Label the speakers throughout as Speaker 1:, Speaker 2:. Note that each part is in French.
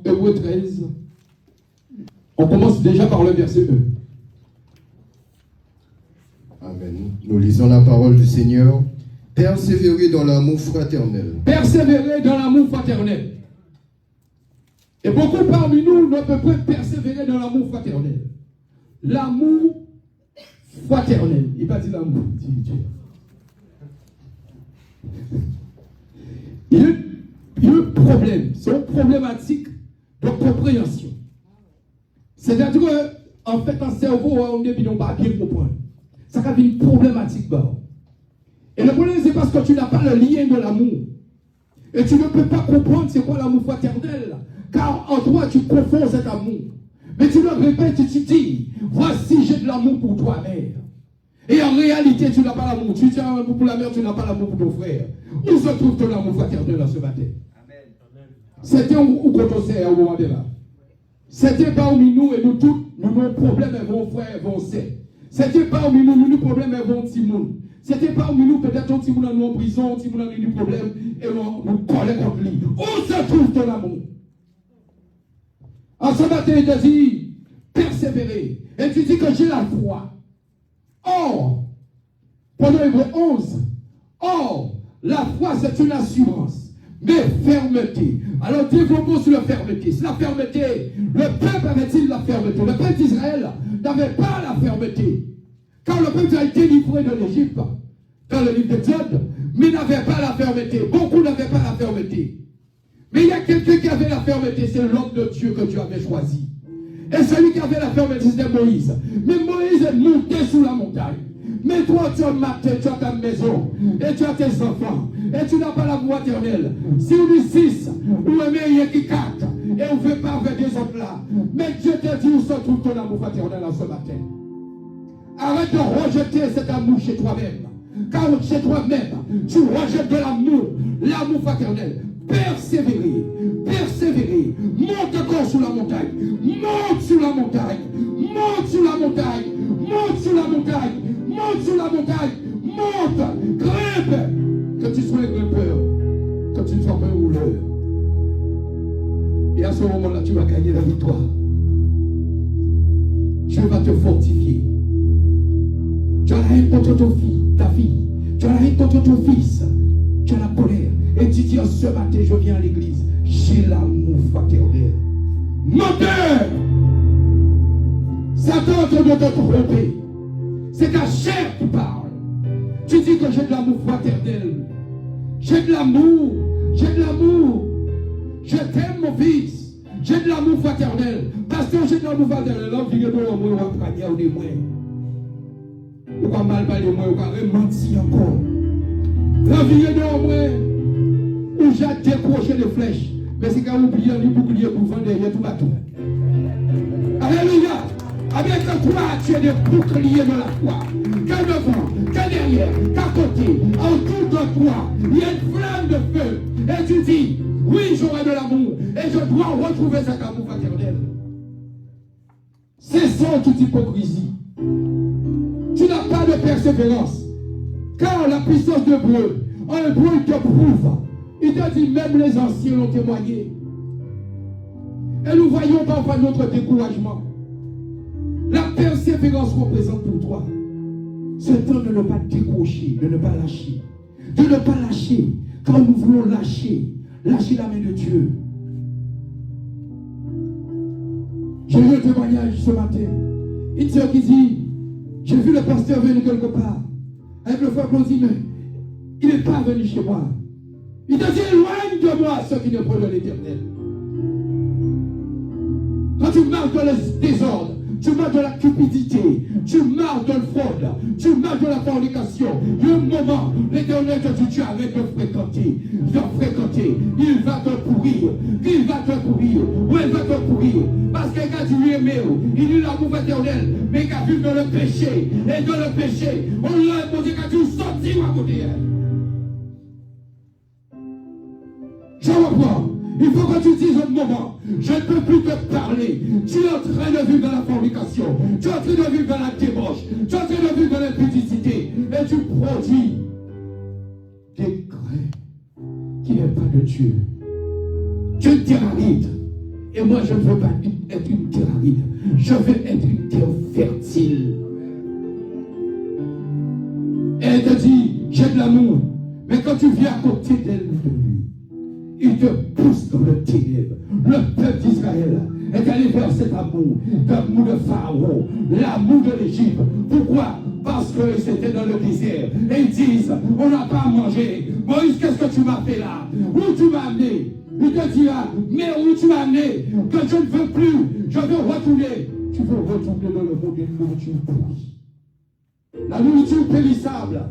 Speaker 1: Hébreux 13. On commence déjà par le verset 1.
Speaker 2: Amen. Nous lisons la parole du Seigneur. Persévérer dans l'amour fraternel.
Speaker 1: Persévérer dans l'amour fraternel. Et beaucoup parmi nous ne peuvent pas persévérer dans l'amour fraternel. L'amour fraternel. Il va dire l'amour spirituel. Il y a un problème. C'est une problématique de compréhension. C'est-à-dire qu'en fait, un cerveau, on ne peut pas bien comprendre. Ça a une problématique. Et le problème, c'est parce que tu n'as pas le lien de l'amour. Et tu ne peux pas comprendre c'est quoi l'amour fraternel. Car en toi, tu confonds cet amour. Mais tu le répètes et tu dis, voici, j'ai de l'amour pour toi, mère. Et en réalité, tu n'as pas l'amour. Tu tiens un amour pour la mère, tu n'as pas l'amour pour ton frère. Où se trouve ton amour fraternel dans ce matin? C'était où qu'on sait au moment de là. C'était parmi nous et nous tous, nous avons problème avec vos frères, vos sœurs. C'était parmi nous, nous avons problème avec vos petits monde. C'était parmi nous, peut-être un petit monde en prison, un petit monde a eu problème, et nous collons contre lui. Où se trouve ton amour? En ce matin, il te dit, persévérer. Et tu dis que j'ai la foi. Or, pendant Hébreux 11, or, la foi c'est une assurance, mais fermeté. Alors développons sur la fermeté. C'est la fermeté. Le peuple avait-il la fermeté? Le peuple d'Israël n'avait pas la fermeté. Car le peuple a été délivré de l'Égypte, dans le livre d'Exode, mais n'avait pas la fermeté. Beaucoup n'avaient pas la fermeté. Mais il y a quelqu'un qui avait la fermeté, c'est l'homme de Dieu que Dieu avait choisi. Et celui qui avait la fermeté, c'était Moïse. Mais Moïse est monté sous la montagne. Mais toi, tu as maté, tu as ta maison, et tu as tes enfants, et tu n'as pas l'amour éternel. Si on dit 6, ou un meilleur qui 4, et on ne veut pas avec des autres là. Mais Dieu te dit où se trouve ton amour fraternel en ce matin. Arrête de rejeter cet amour chez toi-même. Car chez toi-même, tu rejettes de l'amour, l'amour fraternel. Persévérer, persévérer. Monte encore sur la montagne. Monte sur la montagne. Monte sur la montagne. Monte sur la montagne. Monte sur la montagne. Monte. Grimpe. Que tu sois un grimpeur. Que tu ne sois pas un rouleur. Et à ce moment-là, tu vas gagner la victoire. Dieu va te fortifier. Tu as la haine contre ta fille. Tu as la haine contre ton fils. Tu as la colère. Et tu dis, ce matin, je viens à l'église. J'ai l'amour fraternel. Menteur! Satan te de te tromper. C'est ta chair qui parle. Tu dis que j'ai de l'amour fraternel. J'ai de l'amour. J'ai de l'amour. Je t'aime, mon fils. J'ai de l'amour fraternel. Pasteur, j'ai de l'amour fraternel. Là, je vais au moins, on va prendre des moins. On va mal parler, on va mentir encore. Là, je vais au moins. Où j'ai décroché les flèches. Mais c'est quand vous oubliez les boucliers pour vendre derrière tout bateau. Alléluia. Avec toi, tu as des boucliers de la foi. Qu'à devant, qu'à derrière, qu'à côté, autour de toi, il y a une flamme de feu. Et tu dis, oui, j'aurai de l'amour. Et je dois retrouver cet amour fraternel. Cessons toute hypocrisie. Tu n'as pas de persévérance. Car la puissance de Dieu, en hébreu, il te prouve. Il te dit, même les anciens l'ont témoigné. Et nous voyons parfois notre découragement. La persévérance représente pour toi ce temps de ne pas décrocher, de ne pas lâcher. De ne pas lâcher. Quand nous voulons lâcher la main de Dieu. J'ai eu un témoignage ce matin. Une soeur qui dit, j'ai vu le pasteur venir quelque part. Avec le frère Claudie, mais il n'est pas venu chez moi. Il te dit, éloigne de moi ceux qui ne prennent de l'éternel. Quand tu marches dans le désordre, tu marches dans la cupidité, tu marches dans le fraude, tu marches dans la fornication, il y a un moment, l'éternel te dit, tu arrêtes de fréquenter, il va te pourrir, où il va te pourrir, parce qu'il a dû aimer, il dit l'amour éternel, mais il a vu dans le péché, et dans le péché, on l'a imposé qu'à tu sortir à côté. Je reprends. Il faut que tu dises au moment, je ne peux plus te parler. Tu es en train de vivre dans la fornication. Tu es en train de vivre dans la débauche. Tu es en train de vivre dans l'impudicité. Et tu produis des grains qui n'est pas de Dieu. Tu t'irrites. Et moi, je ne veux pas être une terre aride. Je veux être une terre fertile. Et elle te dit, j'ai de l'amour. Mais quand tu viens à côté d'elle, de lui, il te pousse dans le ténèbre. Le peuple d'Israël est allé vers cet amour, l'amour de Pharaon, l'amour de l'Égypte. Pourquoi? Parce qu'ils étaient dans le désert. Et ils disent, on n'a pas à manger. Moïse, qu'est-ce que tu m'as fait là? Où tu m'as amené? Il te dira, mais où tu m'as amené? Que je ne veux plus, je veux retourner. Tu veux retourner dans le monde d'une nourriture pourrie. La nourriture périssable,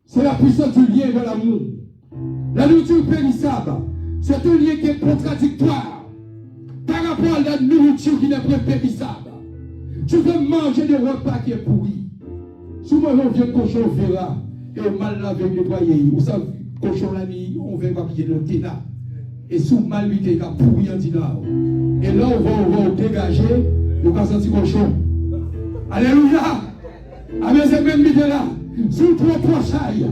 Speaker 1: c'est la puissance du lien de l'amour. La nourriture périssable, c'est un lien qui est contradictoire par rapport à la nourriture qui n'est pas périssable. Tu veux manger des repas qui est pourri. Souvent, on vient cochon verra et mal lavé, nettoyé. Vous savez, cochon la nuit, on va papier le téna. Et sous mal lui, il a pourri en dinar. Et là, on va dégager, on va sentir cochon. Alléluia! Avec ces mêmes idées là, sous trop prochaille,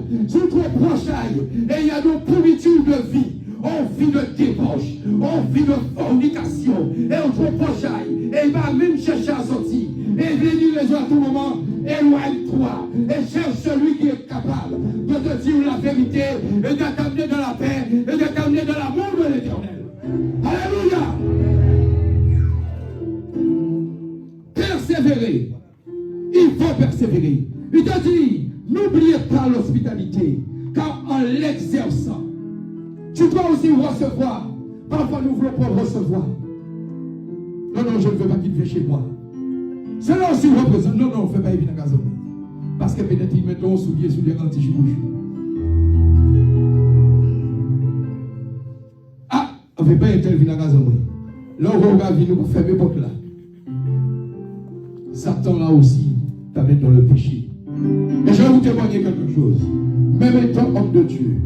Speaker 1: et il y a nos pourritures de vie. On vit de débauche, on vit de fornication, et on trop prochaille, et il va même chercher à sortir. Et venir les gens à tout moment, éloigne-toi, et cherche celui qui est capable de te dire la vérité, et de t'amener dans la paix, et de t'amener dans l'amour de l'Éternel. Alléluia! Persévérer. Il faut persévérer. Il te dit, n'oubliez pas l'hospitalité, car en l'exerçant, tu dois aussi recevoir. Parfois, nous ne voulons pas recevoir. Non, je ne veux pas qu'il vienne chez moi. Cela aussi représente. Non, on ne fait pas évidemment dans la maison. Parce que peut-être ils mettent un soulier sur les anti-rouges. Ah, on ne fait pas intervenir dans la maison. Là, on va venir pour faire mes portes là. Satan là aussi t'amène dans le péché. Et je vais vous témoigner quelque chose. Même étant homme de Dieu,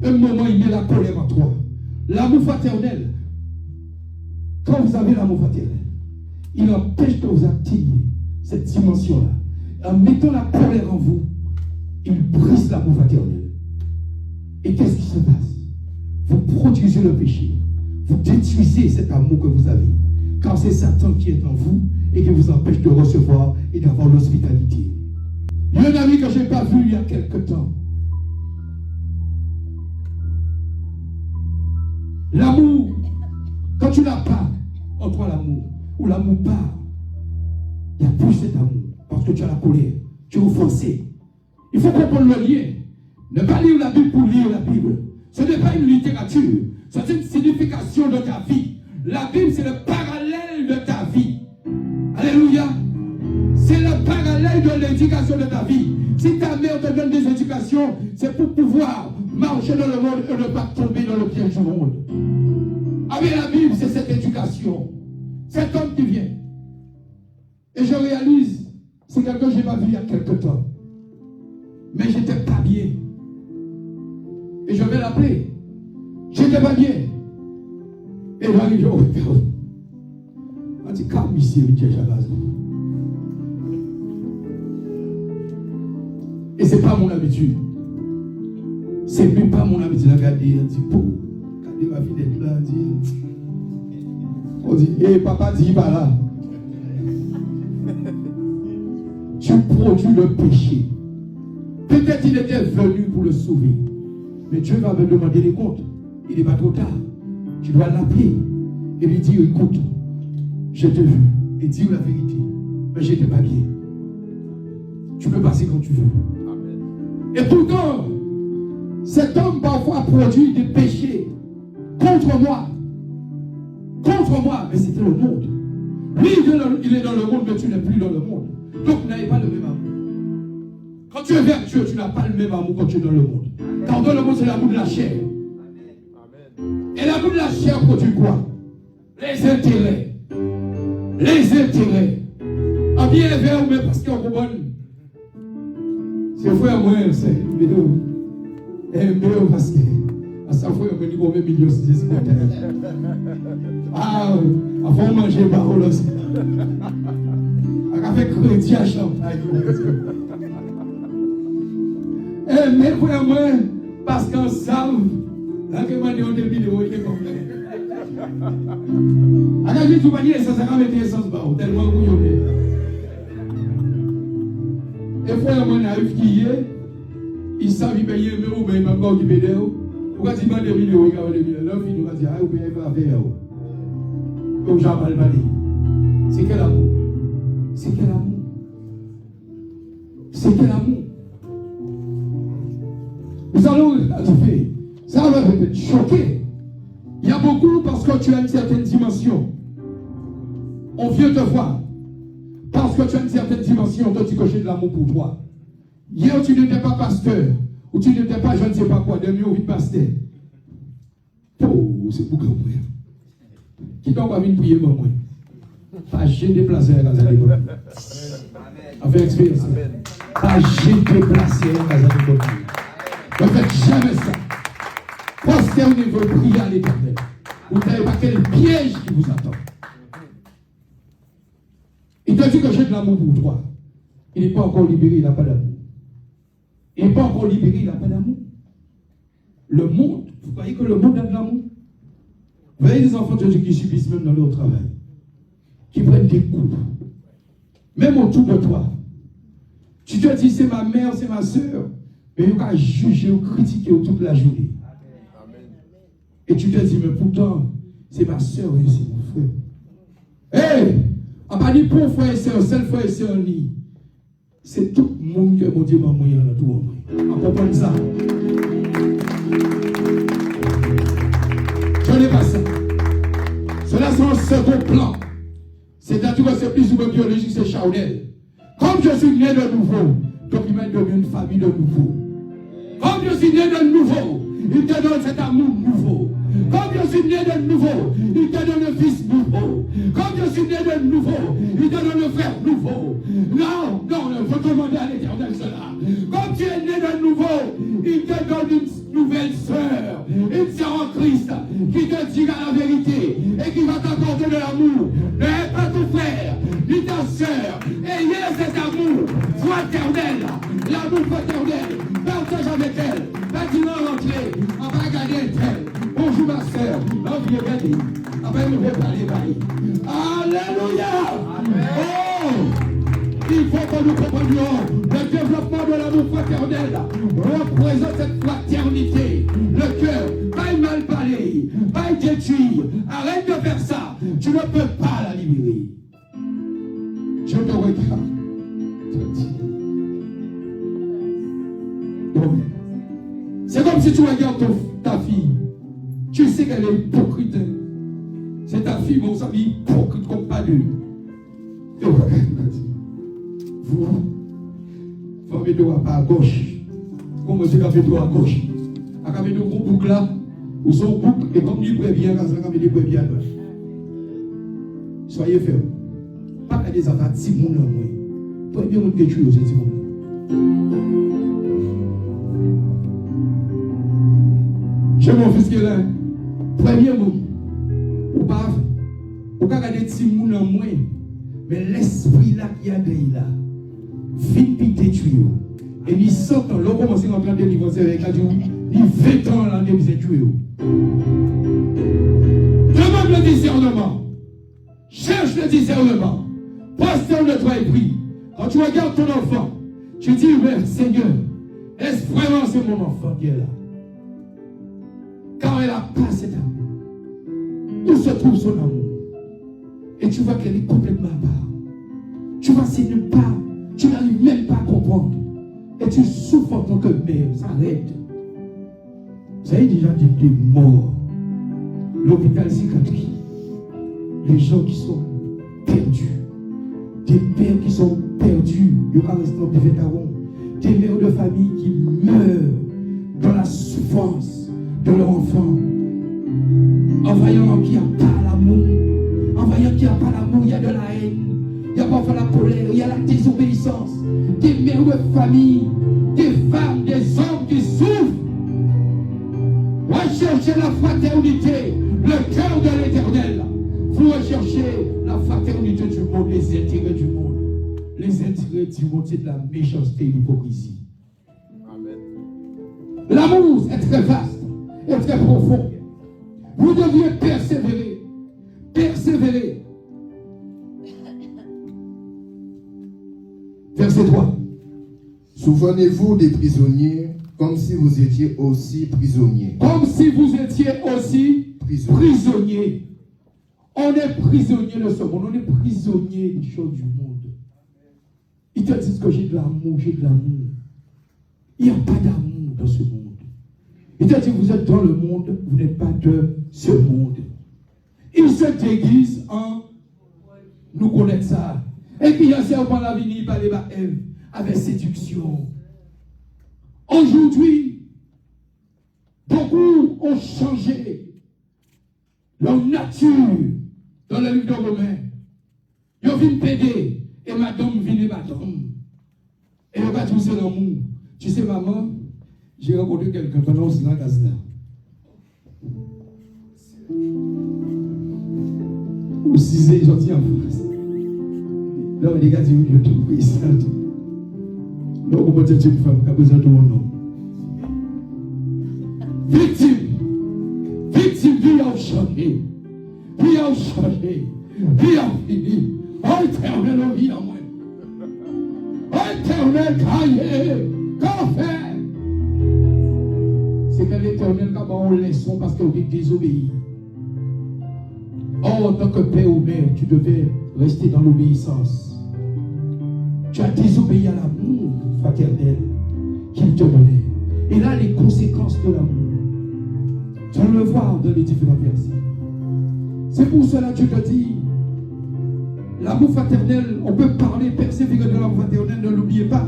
Speaker 1: un moment il y a la colère en toi. L'amour fraternel. Quand vous avez l'amour fraternel, il empêche que vous atteigniez cette dimension-là. En mettant la colère en vous, il brise l'amour fraternel. Et qu'est-ce qui se passe? Vous produisez le péché. Vous détruisez cet amour que vous avez. Car c'est Satan qui est en vous et qui vous empêche de recevoir et d'avoir l'hospitalité. Il y a un ami que je n'ai pas vu il y a quelque temps. L'amour, quand tu n'as pas en toi l'amour, ou l'amour part, il n'y a plus cet amour, parce que tu as la colère, tu es offensé. Il faut comprendre le lien. Ne pas lire la Bible pour lire la Bible. Ce n'est pas une littérature, c'est une signification de ta vie. La Bible, c'est le parallèle de ta vie. Alléluia. C'est le parallèle de l'éducation de ta vie. Si ta mère te donne des éducations, c'est pour pouvoir marcher dans le monde et ne pas tomber dans le piège du monde. Avec la Bible, c'est cette éducation. Cet homme qui vient. Et je réalise, c'est quelqu'un que je n'ai pas vu il y a quelque temps. Mais j'étais pas bien. Et je vais l'appeler. J'étais pas bien. Et là, il dit, oh, regarde. On dit, calme ici, il dit, et c'est pas mon habitude. C'est même pas mon habitude. Regardez, on dit, pour. Regardez ma fille d'être là, on dit. On dit, hé, papa dit, pas là. Tu produis le péché. Peut-être il était venu pour le sauver. Mais Dieu va me demander des comptes. Il n'est pas trop tard. Tu dois l'appeler et lui dire, écoute, je te veux et dire la vérité. Mais je n'étais pas bien. Tu peux passer quand tu veux. Amen. Et pourtant, cet homme parfois produit des péchés contre moi. Contre moi, mais c'était le monde. Lui, il est dans le monde, mais tu n'es plus dans le monde. Donc, vous n'avez pas le même amour. Quand tu es vertueux, tu n'as pas le même amour quand tu es dans le monde. Car dans le monde, c'est l'amour de la chair. Et l'amour de la chair produit quoi? Les intérêts. Les intérêts. En bien vers mais parce qu'on comprend. C'est frère moi, c'est une vidéo. Et mieux parce que à sa fois, on me dit combien de millions de supporters. Ah, avant de manger, parole aussi. Avec crédit à champagne. Et mais frère moi, parce qu'on savent, là que moi, on a des vidéos qui est comme ça. Regardez tout manier, ça sert à mettre essence bas, tellement bouillonné. Et frère, mon arrive qui est, il savent payer, mais ou bien il m'a pas occupé d'eux. Pourquoi tu m'as des vidéos, il y a des vidéos, l'homme il nous a dit, ah, vous payez pas faire. Donc j'en parle pas. C'est quel amour? C'est quel amour? C'est quel amour? Nous allons faire. Ça va peut-être choquer. Il y a beaucoup parce que tu as une certaine dimension. On vient te voir. Parce que tu as une certaine dimension, toi tu coches de l'amour pour toi. Hier tu n'étais pas pasteur. Ou tu n'étais pas je ne sais pas quoi. Demain on vit pasteur. Oh, c'est pour grand frère. Qui donc va venir prier pour moi? Pas j'ai déplacé à la l'école. Avec expérience. Pas j'ai déplacé à la l'école. Ne faites jamais ça. Postez au niveau prier à l'Éternel. Vous ne savez pas quel piège qui vous attend. Il te dit que j'ai de l'amour pour toi. Il n'est pas encore libéré, il n'a pas d'amour. Il n'est pas encore libéré, il n'a pas d'amour. Le monde, vous croyez que le monde a de l'amour? Vous voyez des enfants de Dieu qui subissent même dans leur travail, qui prennent des coups, même autour de toi. Tu te dis, c'est ma mère, c'est ma soeur, mais il va juger ou critiquer toute la journée. Et tu te dis, mais pourtant, c'est ma soeur et c'est mon frère. Hé! On va dire pour frère et soeur, seul frère et soeur, c'est tout le monde que mon Dieu m'a moyen dans tout le monde. On comprend ça. Je n'ai pas ça. Cela c'est un second plan. C'est-à-dire que c'est plus ou moins biologique, c'est charnel. Comme je suis né de nouveau, donc il m'a donné une famille de nouveau. Comme je suis né de nouveau, il te donne cet amour nouveau. Comme je suis né de nouveau, il te donne un fils nouveau. Comme je suis né de nouveau, il te donne un frère nouveau. Non, il faut demander à l'Éternel cela. Comme tu es né de nouveau, il te donne une nouvelle sœur, une sœur en Christ, qui te dira la vérité et qui va t'apporter de l'amour. N'aie pas ton frère, ni ta sœur. Ayez cet amour fraternel, l'amour fraternel. Partage avec elle. Maintenant rentrer, on va regarder elle. Bonjour ma sœur, on vient regarder. On va nous parler. Alléluia. Oh! Il faut que nous comprenions le développement de l'amour fraternel représente cette fraternité. Le cœur, pas mal parler, pas détruire. Arrête de faire ça. Tu ne peux pas la libérer. Je te regarde. C'est comme si tu regardes ta fille. Tu sais qu'elle est hypocrite. C'est ta fille, mon ami, hypocrite comme pas deux. Vous, formez toi pas à gauche. Comment c'est qu'avez toi à gauche? Avec un gros boucle là, ou son boucle, et comme il peut bien, quand ça dit peut bien. Soyez fermes. Pas des affaires de Simon en moi. Toi, bien, on peut tuer aussi Simon. J'ai mon fils qui est là. Premier mot. Ou pas, ou pas regarder Simon en moi. Mais l'esprit là qui a gagné là, vite puis détruire. Et il sort en l'eau, commence à entrer délivrance avec la Dieu. Il fait tant l'année, il s'est tué. Demande le discernement. Cherche le discernement. Pasteur de toi et prie. Quand tu regardes ton enfant, tu dis, mais Seigneur, est-ce vraiment c'est mon enfant qui est là? Quand elle n'a pas cet amour, où se trouve son amour? Et tu vois qu'elle est complètement à part. Tu vois, c'est nulle part. Tu n'arrives même pas à comprendre. Et tu souffres en tant que mère. Ça arrête. Vous avez déjà des morts. L'hôpital psychiatrique. Les gens qui sont perdus. Des pères qui sont perdus. Il y aura restant des mères de famille qui meurent dans la souffrance de leur enfant. En voyant qu'il n'y a pas l'amour. En voyant qu'il n'y a pas l'amour, il y a de la haine. Il y a parfois la colère, il y a la désobéissance. Des mères de famille, des femmes, des hommes qui souffrent. Recherchez la fraternité, le cœur de l'Éternel. Vous recherchez la fraternité du monde, les intérêts du monde. Les intérêts du monde, c'est de la méchanceté et l'hypocrisie. L'amour est très vaste et très profond. Vous deviez persévérer. persévérer. Verset 3.
Speaker 2: Souvenez-vous des prisonniers comme si vous étiez aussi prisonniers.
Speaker 1: Comme si vous étiez aussi prisonniers. On est prisonnier de ce monde. On est prisonnier des choses du monde. Ils te disent que j'ai de l'amour, j'ai de l'amour. Il n'y a pas d'amour dans ce monde. Ils te disent vous êtes dans le monde, vous n'êtes pas de ce monde. Ils se déguisent en nous connaître ça. Et puis il y a serpent la vie, il parlait avec séduction. Aujourd'hui, beaucoup ont changé leur nature dans le livre de Romains. Ils viennent péder et madame vient madame. Et ils va tous l'amour. Tu sais, maman, j'ai rencontré quelqu'un pendant ce temps là. Ou si c'est gentil en France. Là, les gars disent, je te prie, ça. Là, on peut dire une femme qui a besoin de mon nom. Victime, vie a changé. Vie a changé. Vie a fini. Oh, éternel, on vit en moi. Oh, éternel, cahier. Qu'en fait? C'est que l'éternel, comment on laisse parce qu'on est désobéi. Oh, en tant que père ou mère, tu devais rester dans l'obéissance. Tu as désobéi à l'amour fraternel qu'il te donnait. Et là, les conséquences de l'amour. Tu vas le voir dans les différents versets. C'est pour cela que je te dis, l'amour fraternel, on peut parler, persévérer de l'amour fraternel, ne l'oubliez pas.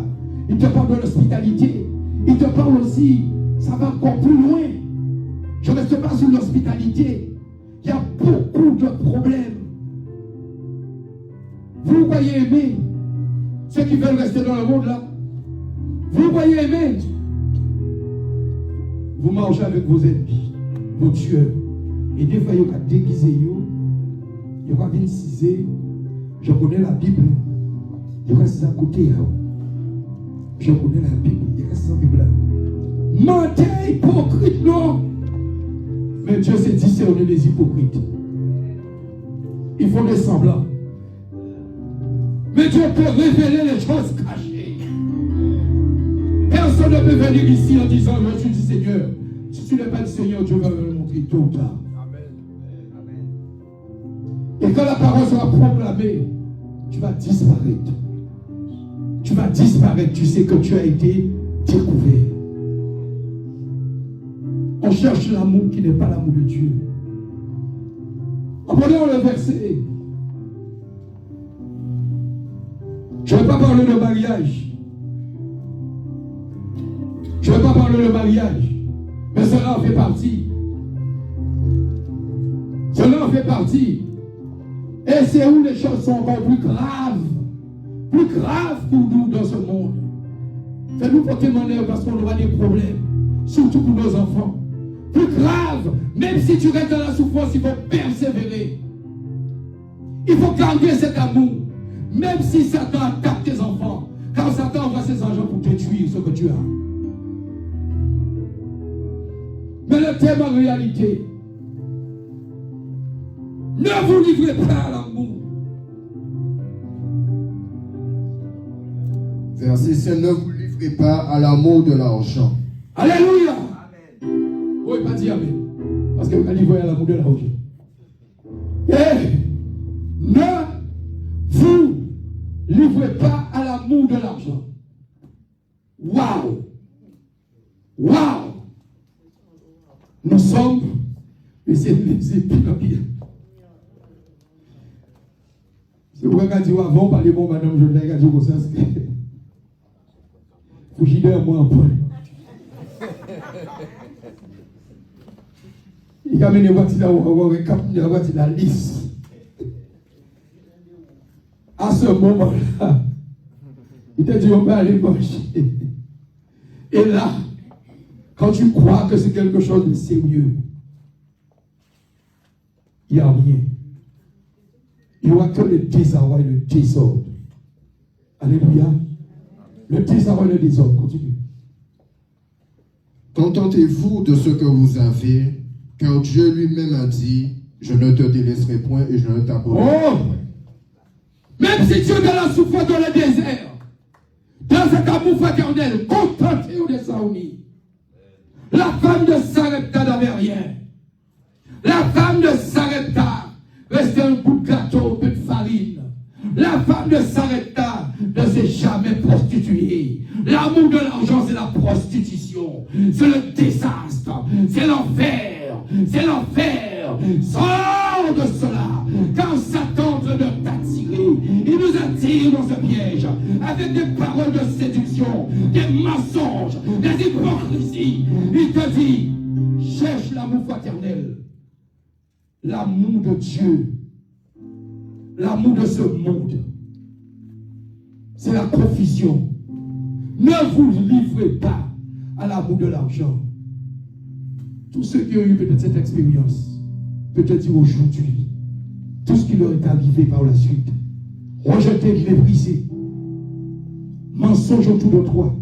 Speaker 1: Il te parle de l'hospitalité. Il te parle aussi, ça va encore plus loin. Je ne reste pas sur l'hospitalité. Il y a beaucoup de problèmes. Vous voyez aimer ceux qui veulent rester dans le monde là. Vous voyez aimer. Vous marchez avec vos ennemis, vos tueurs. Et des fois, il y a déguisé, il y a venir ciser. Je connais la Bible. Il reste à côté. Je connais la Bible. Il reste la Bible là. Mentez, hypocrite, non. Mais Dieu s'est dit, c'est on est des hypocrites. Ils font des semblants. Mais Dieu peut révéler les choses cachées. Personne ne peut venir ici en disant, je suis du Seigneur. Si tu n'es pas le Seigneur, Dieu va me le montrer tôt ou tard. Et quand la parole sera proclamée, tu vas disparaître. Tu vas disparaître. Tu sais que tu as été découvert. On cherche l'amour qui n'est pas l'amour de Dieu. Apprenons le verset. Je ne vais pas parler de mariage. Je ne vais pas parler de mariage. Mais cela en fait partie. Cela en fait partie. Et c'est où les choses sont encore plus graves. Plus graves pour nous dans ce monde. Fais-nous porter monnaie parce qu'on aura des problèmes. Surtout pour nos enfants. Plus grave, même si tu restes dans la souffrance, il faut persévérer. Il faut garder cet amour. Même si Satan attaque tes enfants. Quand Satan envoie ses agents pour détruire ce que tu as. Mais le thème en réalité, ne vous livrez pas à l'amour.
Speaker 2: Verset 5, ne vous livrez pas à l'amour de l'argent.
Speaker 1: Alléluia. Oui, pas dire amen. Parce que vous allez voir l'amour de l'argent. Et ne vous livrez pas à l'amour de l'argent. Waouh! Waouh! Nous sommes les épines. C'est pourquoi quand tu vas avant parler bon madame, je l'ai dit comme ça. Faut j'y donne moi un peu. Il a amené la liste. À ce moment-là, il t'a dit on va aller manger. Et là, quand tu crois que c'est quelque chose de sérieux, il n'y a rien. Il n'y aura que le désarroi et le désordre. Alléluia. Le désarroi et le désordre. Continue.
Speaker 2: Contentez-vous de ce que vous avez, car Dieu lui-même a dit, Je ne te délaisserai point et je ne t'abandonnerai
Speaker 1: Oh!
Speaker 2: point.
Speaker 1: Même si tu es dans la souffrance dans le désert, dans cet amour fraternel, contentez-vous de ça. La femme de Sarepta n'avait rien. La femme de Sarepta restait un bout de gâteau, un peu de farine. La femme de Sarepta ne s'est jamais prostituée. L'amour de l'argent, c'est la prostitution. C'est le désastre. C'est l'enfer. C'est l'enfer. Sors de cela. Quand Satan veut de t'attirer, il nous attire dans ce piège avec des paroles de séduction, des mensonges, des hypocrisies. Il te dit, cherche l'amour fraternel. L'amour de Dieu. L'amour de ce monde. C'est la confusion. Ne vous livrez pas à l'amour de l'argent. Tous ceux qui ont eu peut-être cette expérience, peut te dire aujourd'hui, tout ce qui leur est arrivé par la suite, rejeté, méprisé, mensonge autour de toi,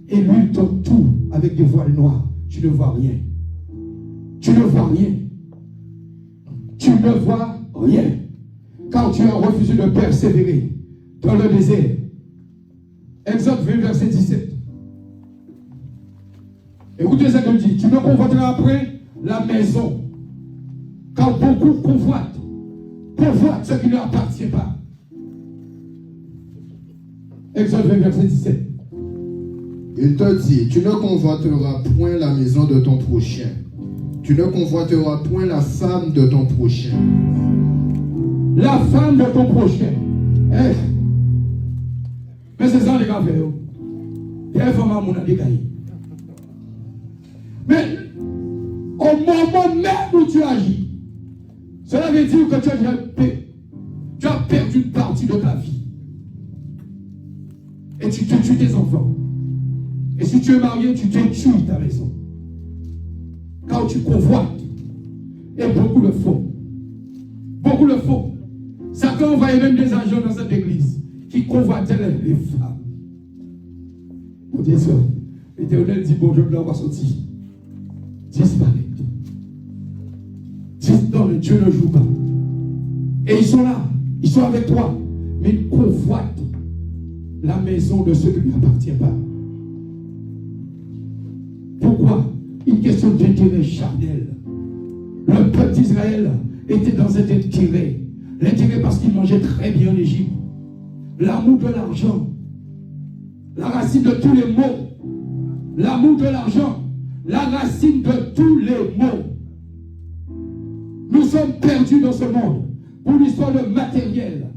Speaker 1: et lui donne tout avec des voiles noires. Tu ne vois rien. Tu ne vois rien. Tu ne vois rien. Quand tu as refusé de persévérer dans le désert. Exode 20, verset 17. Écoutez ce que dit. Tu ne convoiteras après la maison. Quand beaucoup convoitent ce qui ne leur appartient pas. Exode 20, verset 17.
Speaker 2: Il te dit, tu ne convoiteras point la maison de ton prochain. Tu ne convoiteras point la femme de ton prochain.
Speaker 1: La femme de ton prochain. Eh. Mais c'est ça les gars. Il y a une femme à mon avis. Mais au moment même où tu agis, cela veut dire que tu as perdu une partie de ta vie. Et tu te tues tes enfants. Et si tu es marié, tu te tues ta maison. Quand tu convoites, et beaucoup le font. Beaucoup le font. Satan envoyait même des agents dans cette église qui convoitaient les femmes. Mon Dieu, l'Éternel dit, bon, je ne dois sortir. Disparaître. Non, mais Dieu ne joue pas. Et ils sont là. Ils sont avec toi. Mais ils convoitent la maison de ceux qui ne lui appartiennent pas. Pourquoi? Une question d'intérêt charnel. Le peuple d'Israël était dans cet intérêt. L'intérêt parce qu'il mangeait très bien en Égypte. L'amour de l'argent. La racine de tous les maux. L'amour de l'argent. La racine de tous les maux. Nous sommes perdus dans ce monde. Pour l'histoire de matériel.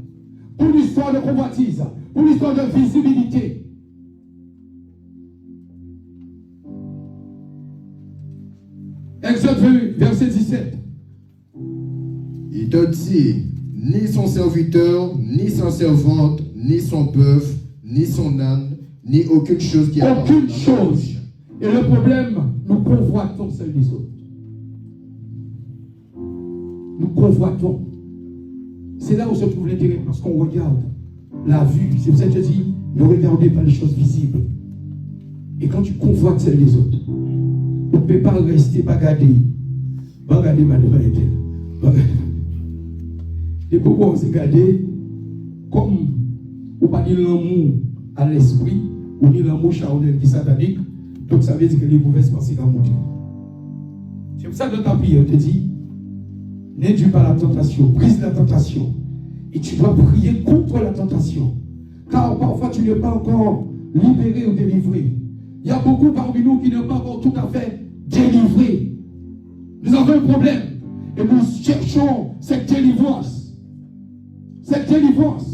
Speaker 1: Pour l'histoire de convoitise. Pour l'histoire de visibilité. Exode 20, verset 17.
Speaker 2: Il te dit, ni son serviteur, ni sa servante, ni son bœuf, ni son âne, ni aucune chose qui appartient.
Speaker 1: Aucune chose. Et le problème, nous convoitons celles des autres. Nous convoitons. C'est là où se trouve l'intérêt, parce qu'on regarde la vue. C'est pour ça que je dis, ne regardez pas les choses visibles. Et quand tu convoites celles des autres, on ne peut pas rester bagadé. Bagadé, madame. Et pourquoi on s'est gardé comme on pas dit l'amour à l'esprit, ou ni l'amour charnel qui est satanique, donc ça veut dire que les mauvaises pensées vont monter. C'est pour ça que dans ta prière, on te dit, n'induis pas la tentation, brise la tentation. Et tu dois prier contre la tentation. Car parfois tu n'es pas encore libéré ou délivré. Il y a beaucoup parmi nous qui ne sont pas encore tout à fait délivrés. Nous avons un problème. Et nous cherchons cette délivrance. Cette délivrance.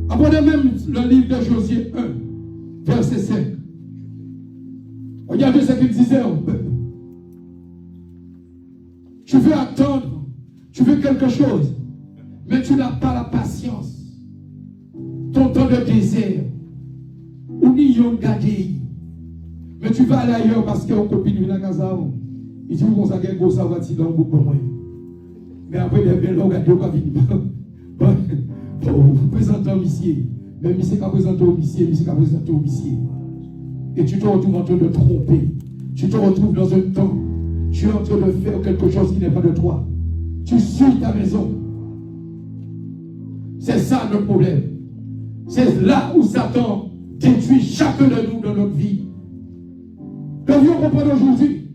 Speaker 1: Abordez même le livre de Josué 1, verset 5. Regardez ce qu'il disait au peuple. Tu veux attendre, tu veux quelque chose, mais tu n'as pas la patience. Ton temps de désert, ou ni yon gardé. Mais tu vas aller ailleurs parce que ton copine vient à Gaza. Il dit qu'on s'est gagné gros savoir si dans le groupe moi. Mais après, il y a bien l'organe de pas vous présentez un huissier. Même si c'est pas présenté au huissier, mais c'est pas présenté au huissier. Et tu te retrouves en train de tromper. Tu te retrouves dans un temps tu es en train de faire quelque chose qui n'est pas de toi. Tu suis ta maison. C'est ça notre problème. C'est là où Satan détruit chacun de nous dans notre vie. Devions comprendre aujourd'hui.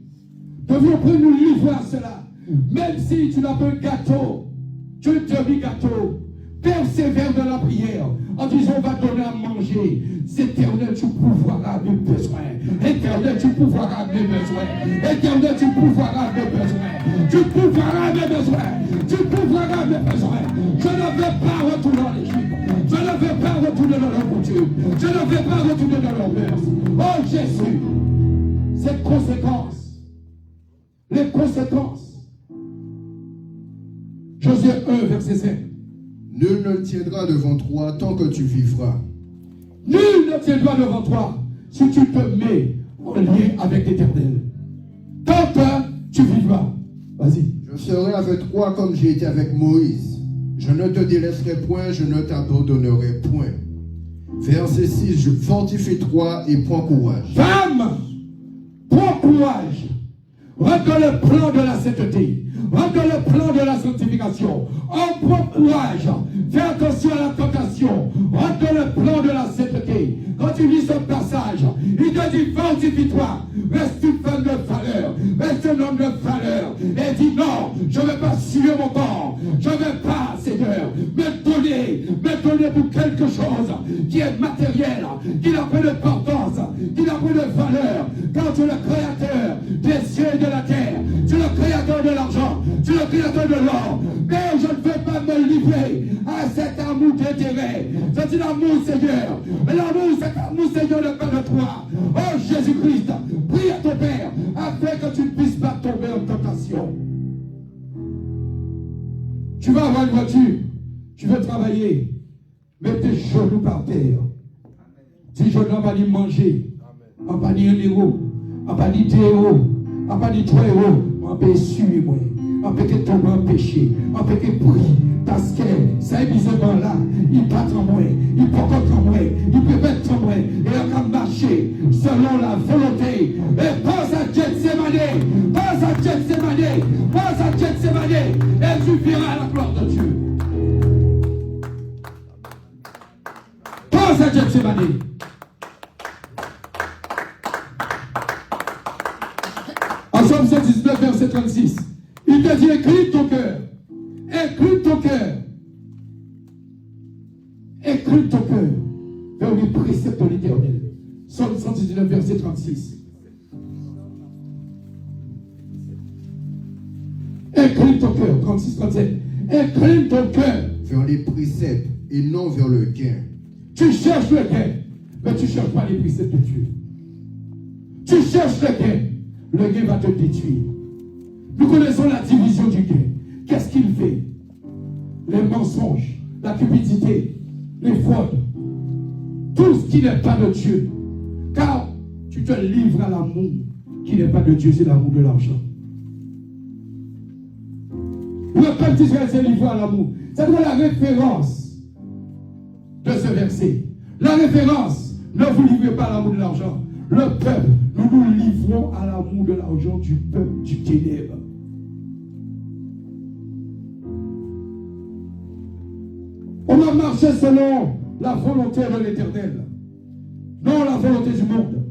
Speaker 1: Devions prendre nous livrer à cela. Même si tu n'as pas un gâteau, tu es demi-gâteau. Persévère dans la prière en disant on va donner à manger. Éternel, tu pourvoiras mes besoins. Éternel, tu pourvoiras mes besoins. Éternel, tu pourvoiras mes besoins. Tu pourvoiras mes besoins. Tu pourvoiras mes besoins. Je ne vais pas retourner en Égypte. Je ne vais pas retourner dans leur coutume. Je ne vais pas retourner dans leur mœurs. Oh Jésus, ces conséquences, les conséquences. Josué 1, verset 5.
Speaker 2: Nul ne tiendra devant toi tant que tu vivras.
Speaker 1: Nul ne tiendra devant toi si tu te mets en lien avec l'Éternel. Tant que tu vivras. Vas-y.
Speaker 2: Je serai avec toi comme j'ai été avec Moïse. Je ne te délaisserai point, je ne t'abandonnerai point. Verset 6. Fortifie-toi et prends courage.
Speaker 1: Femme, prends courage. Rentre dans le plan de la sainteté. Rentre dans le plan de la sanctification. Oh, prends courage. Fais attention à la tentation. Rentre dans le plan de la sainteté. Quand tu lis ce passage, il te dit fortifie-toi. Reste une femme de valeur. Reste un homme de valeur. Et dis non, je ne vais pas suivre mon corps. Je ne vais pas, Seigneur, me donner pour quelque chose qui est matériel, qui n'a pas d'importance, qui n'a pas de valeur. Quand tu es le créateur des cieux et de la terre, tu es le créateur de l'argent, tu es le créateur de l'or. Mais je ne veux pas me livrer à cet amour d'intérêt. C'est un amour, Seigneur. Mais l'amour, cet amour, Seigneur, n'est pas de toi. Oh Jésus-Christ, prie à ton Père afin que tu ne puisses pas tomber en tentation. Tu vas avoir une voiture, tu veux travailler, mets tes genoux par terre. Si je n'ai pas dit manger, on pas dit un héros, on pas dit deux héros, on pas dit trois héros, on peut suivre moi, on peut tomber en péché, on peut prier, parce que ça est bizarrement là, il bat en moi, il peut en moi, il peut mettre en moi, et on va marcher selon la volonté. Et pense à Gethsémané, pense à Gethsémané, pense à Gethsémané, et tu verras la gloire de Dieu. Pense à Gethsémané. En Somme 119, verset 36, il te dit écris ton cœur. Écris ton cœur. Écris ton cœur vers les préceptes de l'Éternel. Somme 119, verset 36. Écris ton cœur. 36, 37. Écris ton cœur
Speaker 2: vers les préceptes et non vers le gain.
Speaker 1: Tu cherches le gain, mais tu ne cherches pas les préceptes de Dieu. Tu cherches le gain. Le gain va te détruire. Nous connaissons la division du gain. Qu'est-ce qu'il fait? Les mensonges, la cupidité, les fraudes, tout ce qui n'est pas de Dieu. Car tu te livres à l'amour qui n'est pas de Dieu, c'est l'amour de l'argent. Le peuple d'Israël s'est livré à l'amour. C'est la référence de ce verset. La référence, ne vous livrez pas à l'amour de l'argent. Le peuple, nous nous livrons à l'amour de l'argent du peuple du ténèbre. On a marché selon la volonté de l'Éternel, non la volonté du monde.